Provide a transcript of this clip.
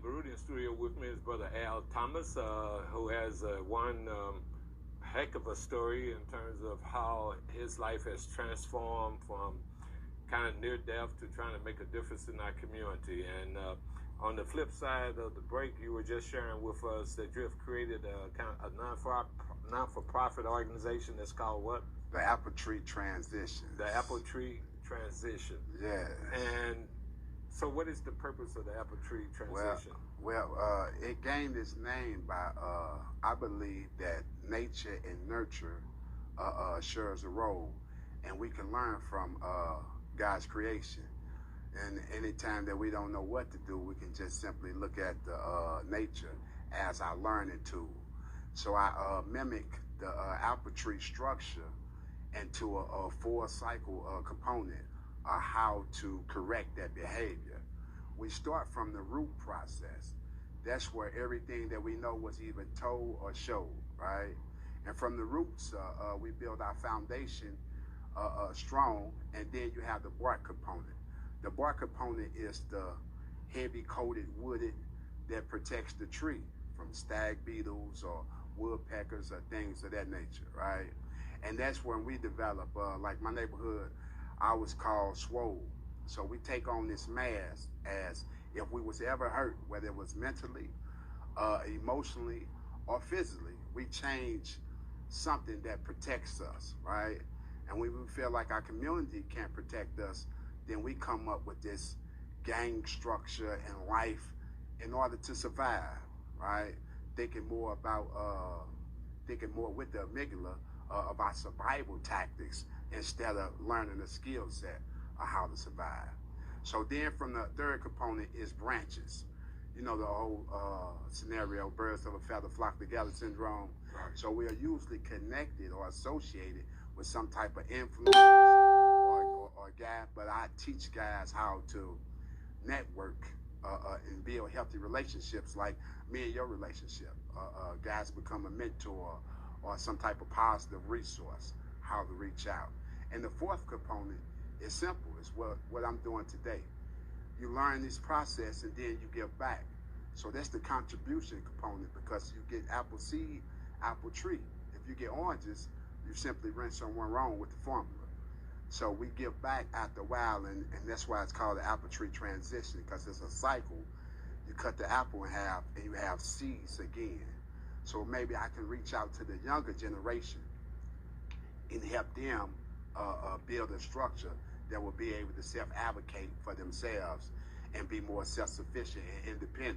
Baruti in studio with me is Brother Al Thomas, who has one heck of a story in terms of how his life has transformed from kind of near death to trying to make a difference in our community. And on the flip side of the break, you were just sharing with us that you have created a kind of a non-for-profit organization that's called what? The Apple Tree Transition. The Apple Tree Transition. Yeah. And so what is the purpose of the Apple Tree Transition? Well, it gained its name by, I believe that nature and nurture shares a role, and we can learn from God's creation. And anytime that we don't know what to do, we can just simply look at the nature as our learning tool. So I mimic the apple tree structure into a full cycle component of how to correct that behavior. We start from the root process. That's where everything that we know was either told or showed, right? And from the roots, we build our foundation strong, and then you have the bark component. The bark component is the heavy coated wooded that protects the tree from stag beetles or woodpeckers or things of that nature, right? And that's when we develop, like my neighborhood, I was called Swole. So we take on this mask as if we was ever hurt, whether it was mentally, emotionally, or physically, we change something that protects us, right? And when we feel like our community can't protect us, then we come up with this gang structure and life in order to survive, right? Thinking more with the amygdala about survival tactics instead of learning the skill set of how to survive. So then from the third component is branches. You know, the whole scenario, birds of a feather flock together syndrome. Right. So we are usually connected or associated with some type of influence or guy, but I teach guys how to network and build healthy relationships like me and your relationship. Guys become a mentor or some type of positive resource, how to reach out. And the fourth component is simple, it's what I'm doing today. You learn this process and then you give back. So that's the contribution component, because you get apple seed, apple tree. If you get oranges, you simply rinse someone wrong with the formula. So we give back after a while, and that's why it's called the apple tree transition, because it's a cycle. You cut the apple in half and you have seeds again. So maybe I can reach out to the younger generation and help them build a structure that will be able to self-advocate for themselves and be more self-sufficient and independent.